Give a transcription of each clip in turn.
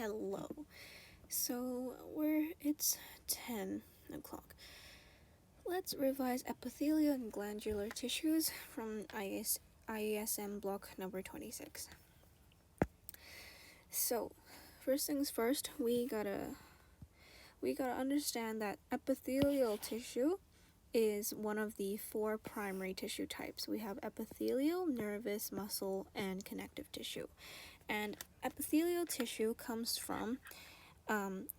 Hello. It's 10 o'clock. Let's revise epithelial and glandular tissues from IASM block number 26. So, first things first, we gotta understand that epithelial tissue is one of the four primary tissue types. We have epithelial, nervous, muscle, and connective tissue. And epithelial tissue comes from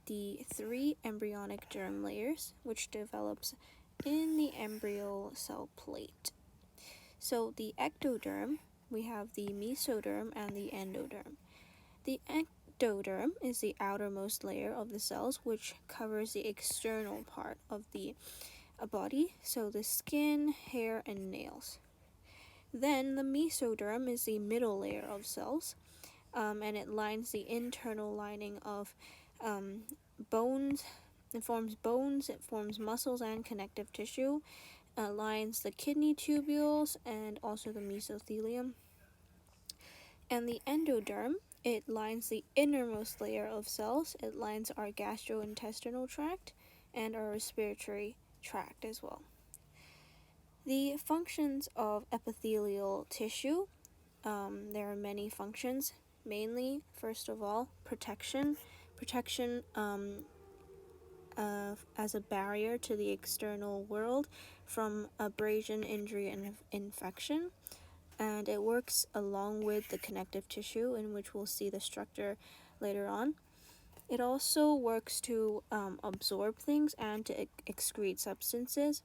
the three embryonic germ layers, which develops in the embryo cell plate. So the ectoderm, we have the mesoderm and the endoderm. The ectoderm is the outermost layer of the cells, which covers the external part of the body, so the skin, hair, and nails. Then the mesoderm is the middle layer of cells, and it lines the internal lining of bones. It forms bones, it forms muscles and connective tissue, lines the kidney tubules and also the mesothelium. And the endoderm, it lines the innermost layer of cells. It lines our gastrointestinal tract and our respiratory tract as well. The functions of epithelial tissue, there are many functions. Mainly, first of all, protection as a barrier to the external world from abrasion, injury, and infection. And it works along with the connective tissue, in which we'll see the structure later on. It also works to absorb things and to excrete substances.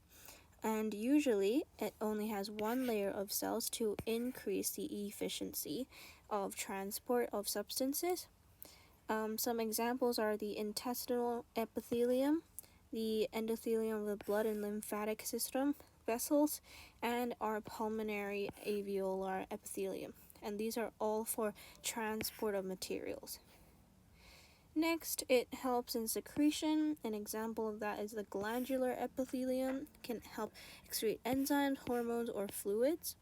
And usually it only has one layer of cells to increase the efficiency of transport of substances. Some examples are the intestinal epithelium, the endothelium of the blood and lymphatic system, vessels, and our pulmonary alveolar epithelium. And these are all for transport of materials. Next, it helps in secretion. An example of that is the glandular epithelium, can help excrete enzymes, hormones, or fluids.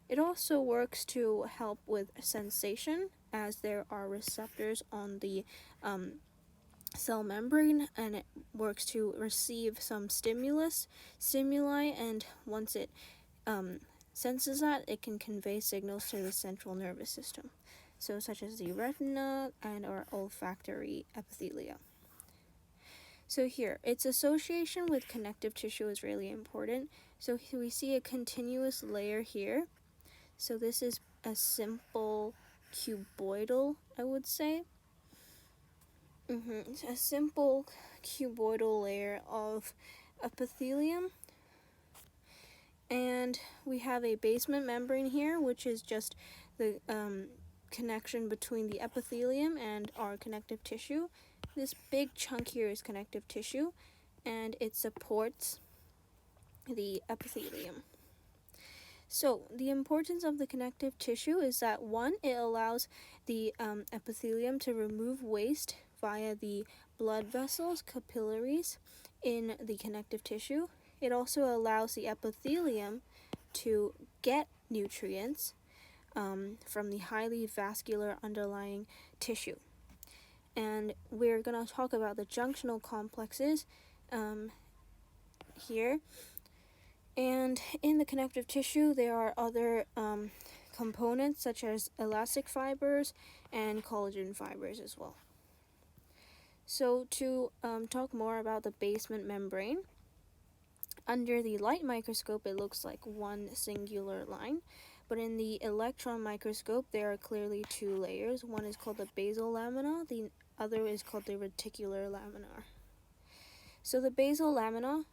It also works to help with sensation, as there are receptors on the cell membrane, and it works to receive some stimuli, and once it senses that, it can convey signals to the central nervous system, so such as the retina and our olfactory epithelia. So here, its association with connective tissue is really important. So here we see a continuous layer here. So this is a simple cuboidal, I would say. A simple cuboidal layer of epithelium. And we have a basement membrane here, which is just the connection between the epithelium and our connective tissue. This big chunk here is connective tissue, and it supports the epithelium. So the importance of the connective tissue is that, one, it allows the epithelium to remove waste via the blood vessels, capillaries, in the connective tissue. It also allows the epithelium to get nutrients from the highly vascular underlying tissue. And we're going to talk about the junctional complexes here. And in the connective tissue, there are other components such as elastic fibers and collagen fibers as well. So to talk more about the basement membrane, under the light microscope, it looks like one singular line, but in the electron microscope, there are clearly two layers. One is called the basal lamina, the other is called the reticular laminar. So the basal lamina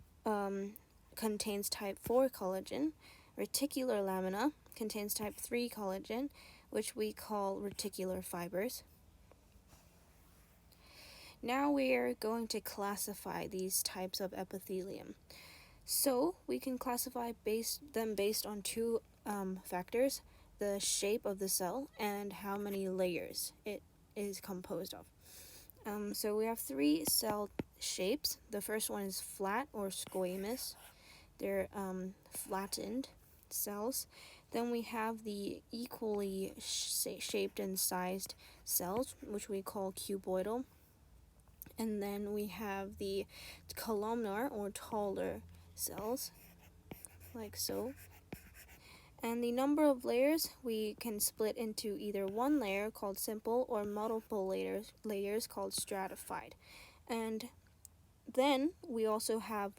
contains type 4 collagen. Reticular lamina contains type 3 collagen, which we call reticular fibers. Now we are going to classify these types of epithelium. So we can classify them based on two factors: the shape of the cell and how many layers it is composed of. So we have three cell shapes. The first one is flat or squamous. They're flattened cells. Then we have the equally shaped and sized cells, which we call cuboidal. And then we have the columnar or taller cells, like so. And the number of layers we can split into either one layer called simple or multiple layers called stratified. And then we also have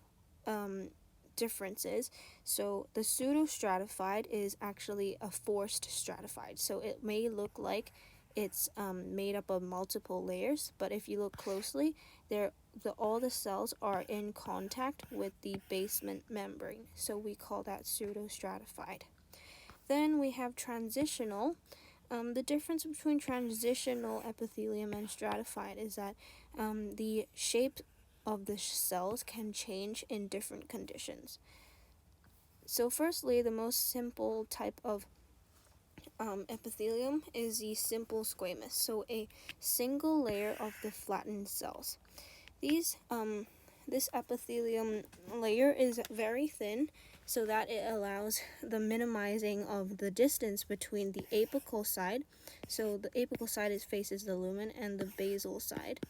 differences. So the pseudo-stratified is actually a forced stratified. So it may look like it's made up of multiple layers, but if you look closely, all the cells are in contact with the basement membrane. So we call that pseudo-stratified. Then we have transitional. The difference between transitional epithelium and stratified is that the shape of the cells can change in different conditions. So firstly, the most simple type of epithelium is the simple squamous, so a single layer of the flattened cells. This epithelium layer is very thin, so that it allows the minimizing of the distance between the apical side. So the apical side faces the lumen, and the basal side,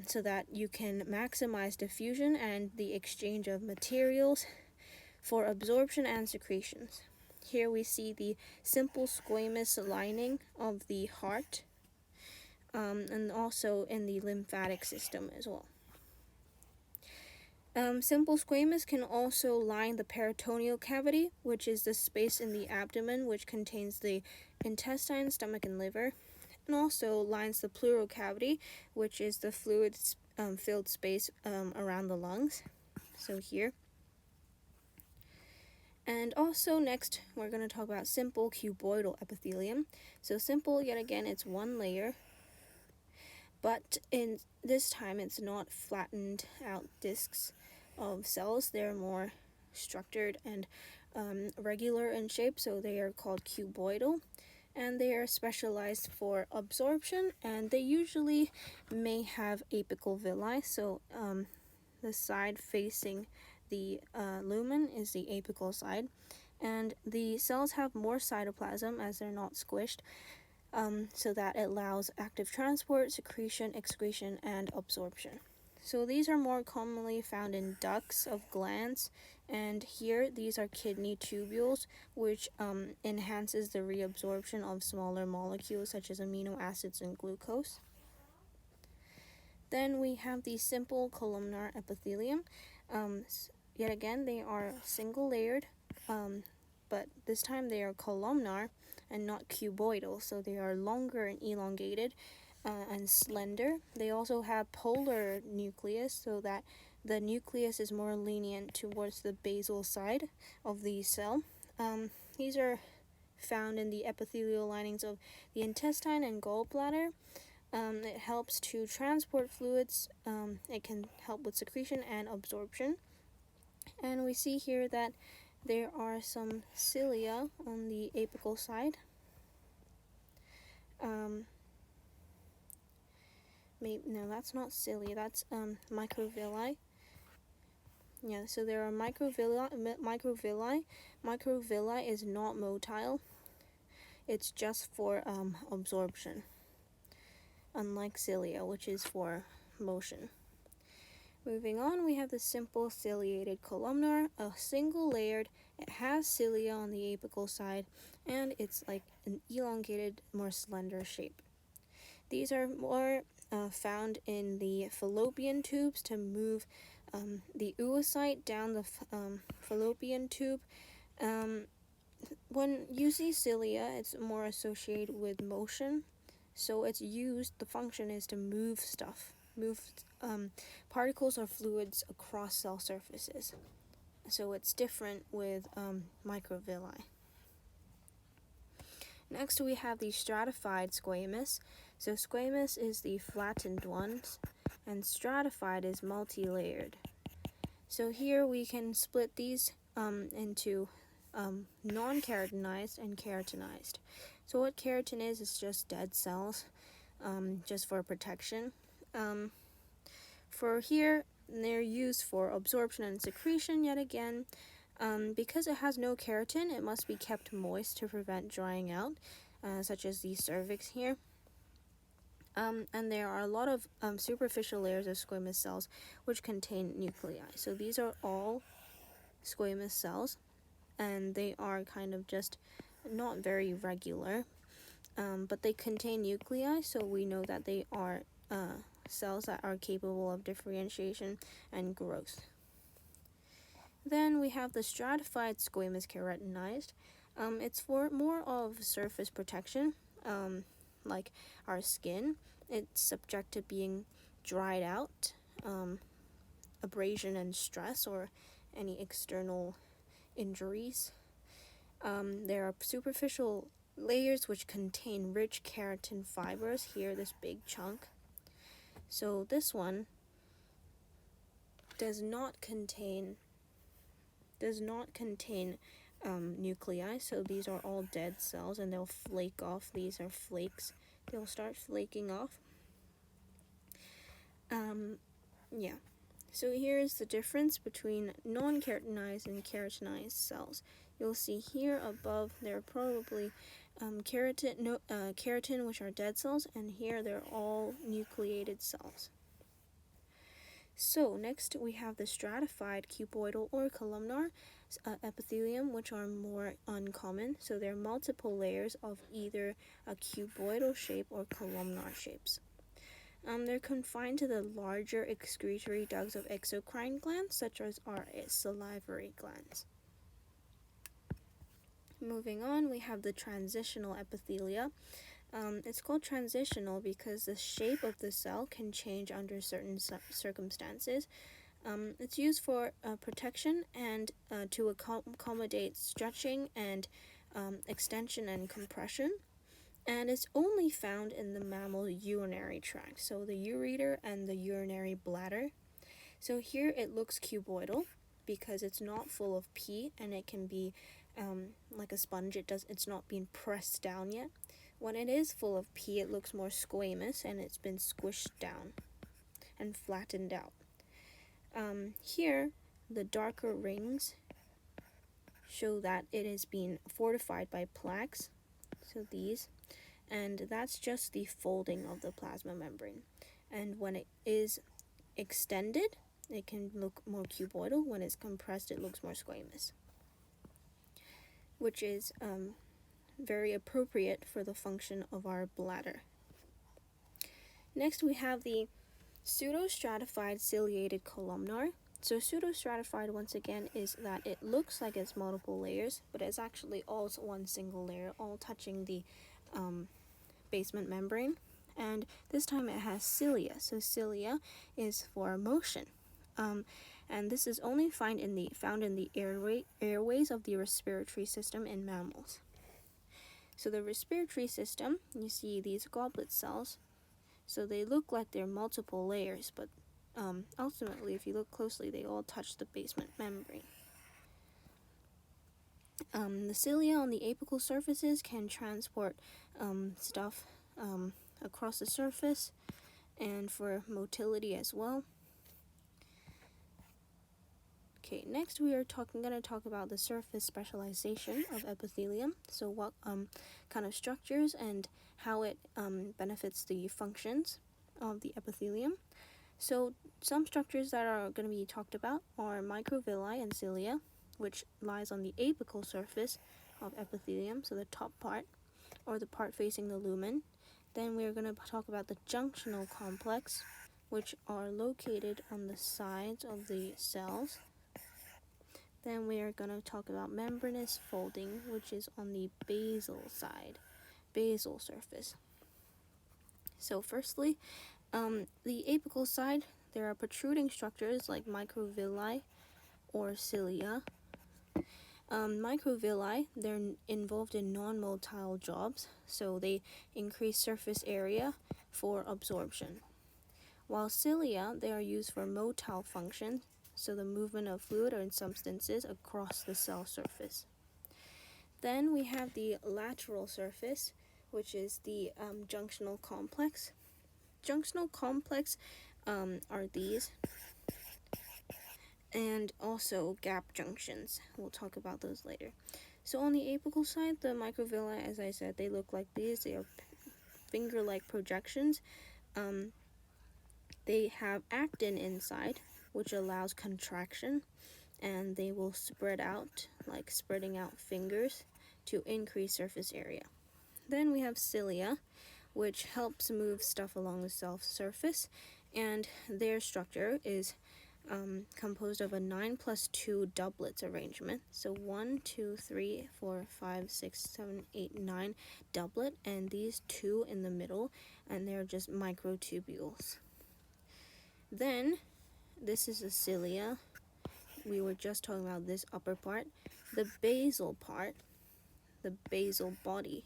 so that you can maximize diffusion and the exchange of materials for absorption and secretions. Here we see the simple squamous lining of the heart, and also in the lymphatic system as well. Simple squamous can also line the peritoneal cavity, which is the space in the abdomen which contains the intestine, stomach, and liver, and also lines the pleural cavity, which is the fluid-filled space around the lungs. So here. And also next, we're going to talk about simple cuboidal epithelium. So simple, yet again, it's one layer, but in this time it's not flattened out discs of cells. They're more structured and regular in shape, so they are called cuboidal, and they are specialized for absorption, and they usually may have apical villi. So the side facing the lumen is the apical side, and the cells have more cytoplasm as they're not squished, so that it allows active transport, secretion, excretion, and absorption. So these are more commonly found in ducts of glands, and here these are kidney tubules, which enhances the reabsorption of smaller molecules such as amino acids and glucose. Then we have the simple columnar epithelium. Yet again, they are single layered, but this time they are columnar and not cuboidal, so they are longer and elongated and slender. They also have polar nucleus, so that the nucleus is more lenient towards the basal side of the cell. These are found in the epithelial linings of the intestine and gallbladder. It helps to transport fluids. It can help with secretion and absorption. And we see here that there are some cilia on the apical side. No, that's not cilia, that's microvilli. Yeah, so there are microvilli. Microvilli is not motile. It's just for absorption, unlike cilia, which is for motion. Moving on, we have the simple ciliated columnar, a single layered. It has cilia on the apical side, and it's like an elongated, more slender shape. These are more found in the fallopian tubes to move the oocyte down the fallopian tube. When you see cilia, it's more associated with motion, so it's used, the function is to move particles or fluids across cell surfaces. So it's different with microvilli. Next we have the stratified squamous. So squamous is the flattened ones, and stratified is multi-layered. So here we can split these into non-keratinized and keratinized. So what keratin is just dead cells, just for protection. For here, they're used for absorption and secretion yet again. Because it has no keratin, it must be kept moist to prevent drying out, such as the cervix here. And there are a lot of superficial layers of squamous cells which contain nuclei. So these are all squamous cells, and they are kind of just not very regular, but they contain nuclei, so we know that they are cells that are capable of differentiation and growth. Then we have the stratified squamous keratinized. It's for more of surface protection, like our skin. It's subject to being dried out, abrasion and stress, or any external injuries. There are superficial layers which contain rich keratin fibers. Here, this big chunk. So this one does not contain nuclei, so these are all dead cells, and they'll flake off. These are flakes. They'll start flaking off. Yeah. So here's the difference between non-keratinized and keratinized cells. You'll see here above they're probably keratin, which are dead cells, and here they're all nucleated cells. So next we have the stratified cuboidal or columnar epithelium, which are more uncommon. So there are multiple layers of either a cuboidal shape or columnar shapes. They're confined to the larger excretory ducts of exocrine glands, such as our salivary glands. Moving on, we have the transitional epithelia. It's called transitional because the shape of the cell can change under certain circumstances. It's used for protection and to accommodate stretching and extension and compression. And it's only found in the mammal urinary tract, so the ureter and the urinary bladder. So here it looks cuboidal because it's not full of pee, and it can be like a sponge. It's not being pressed down yet. When it is full of pee, it looks more squamous, and it's been squished down and flattened out. Here, the darker rings show that it is being fortified by plaques, so these, and that's just the folding of the plasma membrane. And when it is extended, it can look more cuboidal. When it's compressed, it looks more squamous, which is very appropriate for the function of our bladder. Next, we have the pseudostratified ciliated columnar. So pseudostratified, once again, is that it looks like it's multiple layers, but it's actually all one single layer, all touching the basement membrane. And this time it has cilia. So cilia is for motion. And this is only found in the airways of the respiratory system in mammals. So the respiratory system, you see these goblet cells. So they look like they're multiple layers, but ultimately, if you look closely, they all touch the basement membrane. The cilia on the apical surfaces can transport stuff across the surface and for motility as well. Okay, next we are going to talk about the surface specialization of epithelium. So what kind of structures and how it benefits the functions of the epithelium. So some structures that are going to be talked about are microvilli and cilia, which lies on the apical surface of epithelium, so the top part, or the part facing the lumen. Then we are going to talk about the junctional complex, which are located on the sides of the cells. Then we are going to talk about membranous folding, which is on the basal side, basal surface. So firstly, the apical side, there are protruding structures like microvilli or cilia. Microvilli, they're involved in non-motile jobs, so they increase surface area for absorption. While cilia, they are used for motile functions, so the movement of fluid or substances across the cell surface. Then we have the lateral surface, which is the junctional complex. Junctional complex are these, and also gap junctions. We'll talk about those later. So on the apical side, the microvilli, as I said, they look like these. They are finger-like projections. They have actin inside, which allows contraction, and they will spread out, like spreading out fingers, to increase surface area. Then we have cilia, which helps move stuff along the cell surface, and their structure is composed of a 9+2 doublets arrangement. So 1, 2, 3, 4, 5, 6, 7, 8, 9 doublet, and these two in the middle, and they're just microtubules. Then, this is the cilia. We were just talking about this upper part. The basal part, the basal body,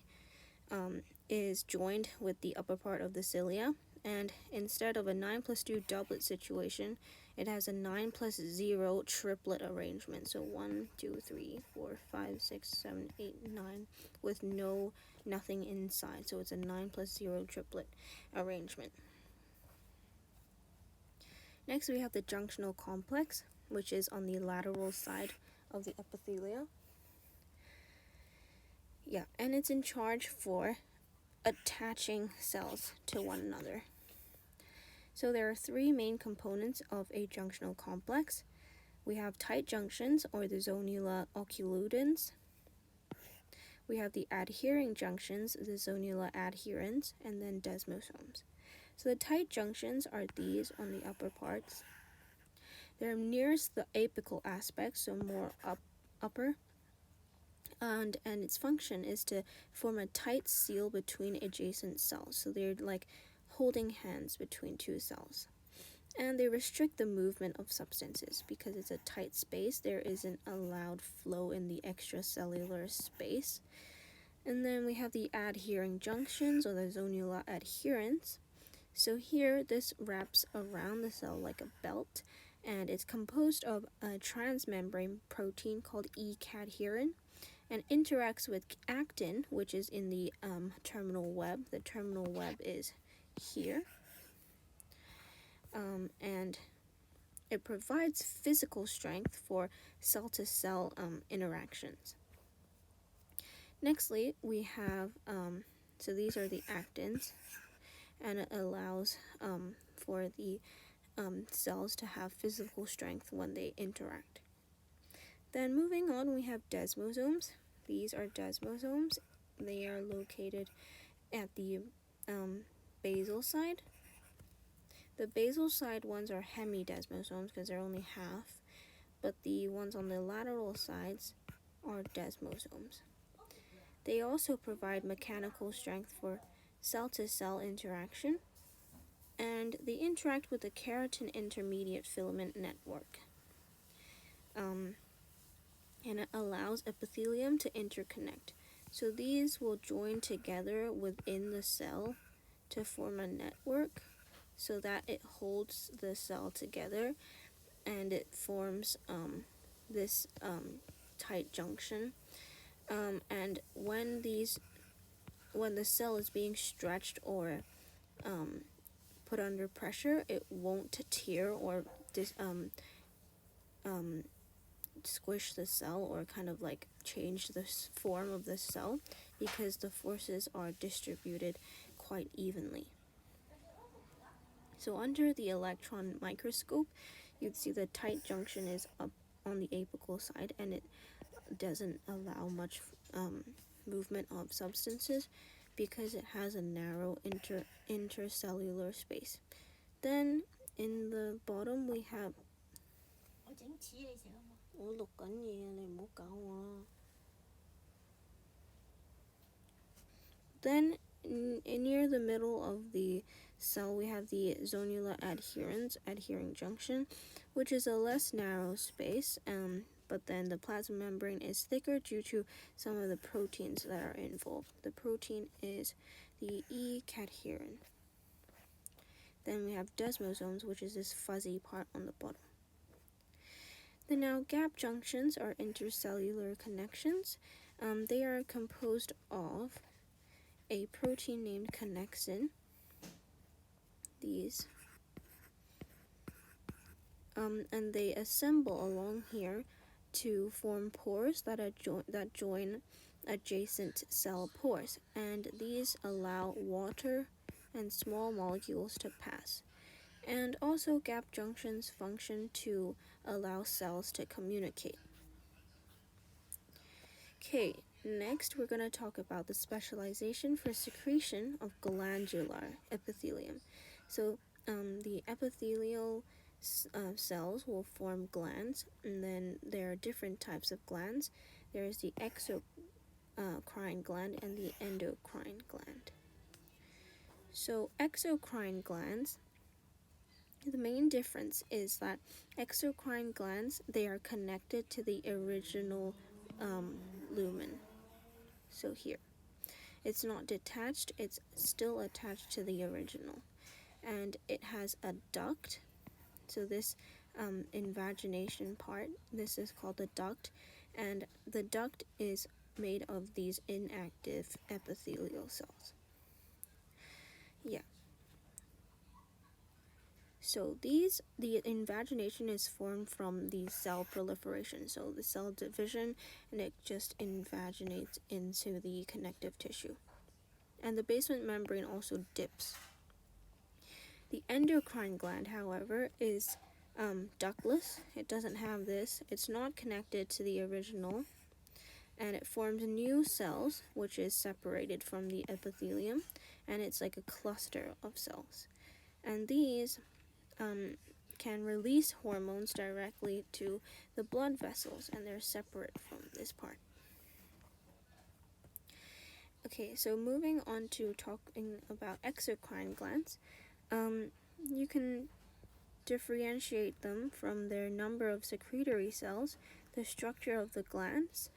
is joined with the upper part of the cilia, and instead of a 9+2 doublet situation, it has a 9+0 triplet arrangement. So 1, 2, 3, 4, 5, 6, 7, 8, 9, with nothing inside. So it's a 9+0 triplet arrangement. Next, we have the junctional complex, which is on the lateral side of the epithelia. Yeah, and it's in charge for attaching cells to one another. So there are three main components of a junctional complex. We have tight junctions, or the zonula occludens. We have the adhering junctions, the zonula adherens, and then desmosomes. So the tight junctions are these on the upper parts. They're nearest the apical aspect, so more upper. And its function is to form a tight seal between adjacent cells. So they're like holding hands between two cells. And they restrict the movement of substances because it's a tight space. There isn't allowed flow in the extracellular space. And then we have the adhering junctions, or the zonula adherens. So here, this wraps around the cell like a belt, and it's composed of a transmembrane protein called E-cadherin, and interacts with actin, which is in the terminal web. The terminal web is here. And it provides physical strength for cell-to-cell interactions. Nextly, we have, so these are the actins, and it allows for the cells to have physical strength when they interact. Then moving on, we have desmosomes. These are desmosomes. They are located at the basal side. The basal side ones are hemidesmosomes because they're only half, but the ones on the lateral sides are desmosomes. They also provide mechanical strength for cell-to-cell interaction, and they interact with the keratin intermediate filament network. And it allows epithelium to interconnect. So these will join together within the cell to form a network so that it holds the cell together, and it forms this tight junction. And when the cell is being stretched or put under pressure, it won't tear or squish the cell or kind of like change the form of the cell, because the forces are distributed quite evenly. So under the electron microscope, you'd see the tight junction is up on the apical side, and it doesn't allow much movement of substances because it has a narrow intercellular space. Then in the bottom we have Then near the middle of the cell we have the zonula adherens, adhering junction, which is a less narrow space, but then the plasma membrane is thicker due to some of the proteins that are involved. The protein is the E-cadherin. Then we have desmosomes, which is this fuzzy part on the bottom. Then now gap junctions are intercellular connections. They are composed of a protein named connexin. These and they assemble along here to form pores that join adjacent cell pores, and these allow water and small molecules to pass. And also gap junctions function to allow cells to communicate. Okay, next we're going to talk about the specialization for secretion of glandular epithelium. So the epithelial cells will form glands, and then there are different types of glands. There is the exocrine gland and the endocrine gland. So exocrine glands, the main difference is that exocrine glands, they are connected to the original lumen. So here, it's not detached, it's still attached to the original. And it has a duct. So this invagination part, this is called a duct. And the duct is made of these inactive epithelial cells. Yeah. So the invagination is formed from the cell proliferation, so the cell division, and it just invaginates into the connective tissue. And the basement membrane also dips. The endocrine gland, however, is ductless. It doesn't have this. It's not connected to the original, and it forms new cells, which is separated from the epithelium, and it's like a cluster of cells. And these can release hormones directly to the blood vessels, and they're separate from this part. Okay, so moving on to talking about exocrine glands, you can differentiate them from their number of secretory cells, the structure of the glands,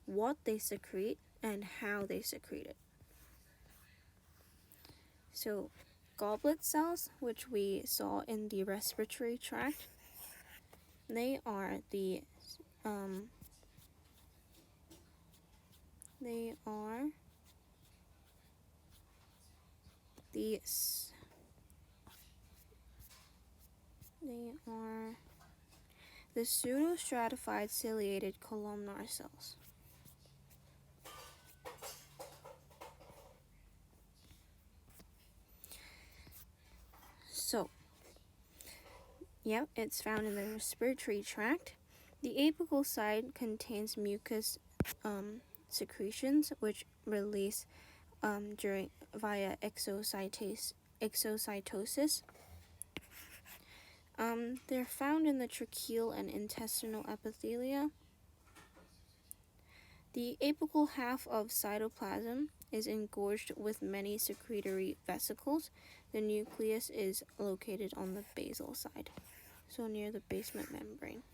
what they secrete, and how they secrete it. So goblet cells, which we saw in the respiratory tract, they are the pseudostratified ciliated columnar cells. So, yep, it's found in the respiratory tract. The apical side contains mucus secretions, which release via exocytosis. They're found in the tracheal and intestinal epithelia. The apical half of cytoplasm is engorged with many secretory vesicles. The nucleus is located on the basal side, so near the basement membrane.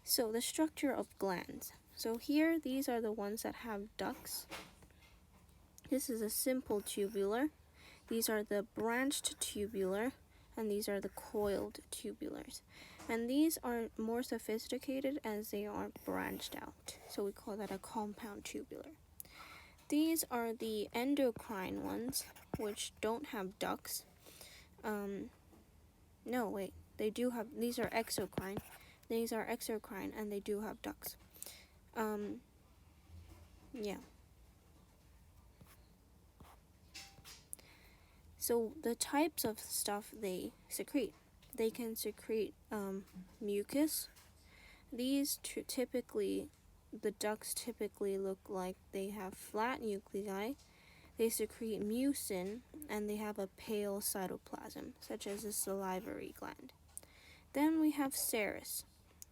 So the structure of glands. So here, these are the ones that have ducts. This is a simple tubular. These are the branched tubular, and these are the coiled tubulars. And these are more sophisticated as they are branched out. So we call that a compound tubular. These are the endocrine ones, which don't have ducts. They do have, these are exocrine. These are exocrine, and they do have ducts. Yeah. So the types of stuff they secrete. They can secrete mucus. These the ducts typically look like they have flat nuclei. They secrete mucin, and they have a pale cytoplasm, such as the salivary gland. Then we have serous,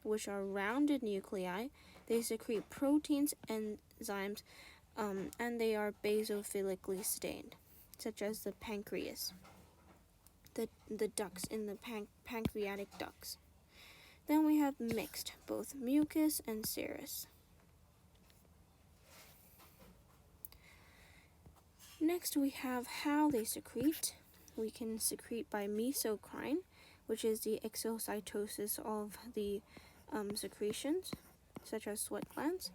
which are rounded nuclei. They secrete proteins, enzymes, and they are basophilically stained, such as the pancreas, the ducts in the pancreatic ducts. Then we have mixed, both mucus and serous. Next we have how they secrete. We can secrete by mesocrine, which is the exocytosis of the secretions, such as sweat glands.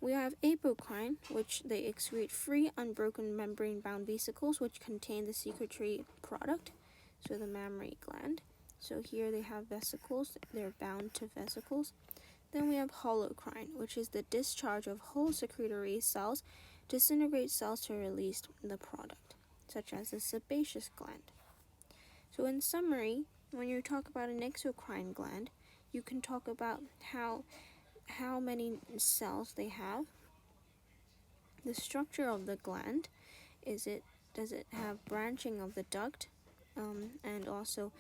We have apocrine, which they excrete free, unbroken membrane-bound vesicles, which contain the secretory product. so the mammary gland. So here they have vesicles, they're bound to vesicles. Then we have holocrine, which is the discharge of whole secretory cells, disintegrate cells to release the product, such as the sebaceous gland. So in summary, when you talk about an exocrine gland, you can talk about how many cells they have, the structure of the gland, does it have branching of the duct, and also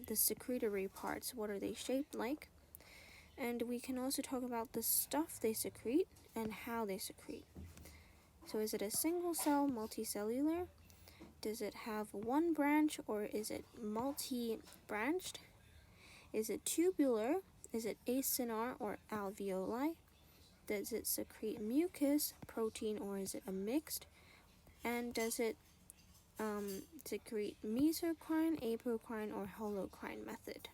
the secretory parts, what are they shaped like? And we can also talk about the stuff they secrete and how they secrete. So is it a single cell, multicellular? Does it have one branch or is it multi-branched? Is it tubular? Is it acinar or alveoli? Does it secrete mucus, protein, or is it a mixed? And does it secrete mesocrine, apocrine, or holocrine method?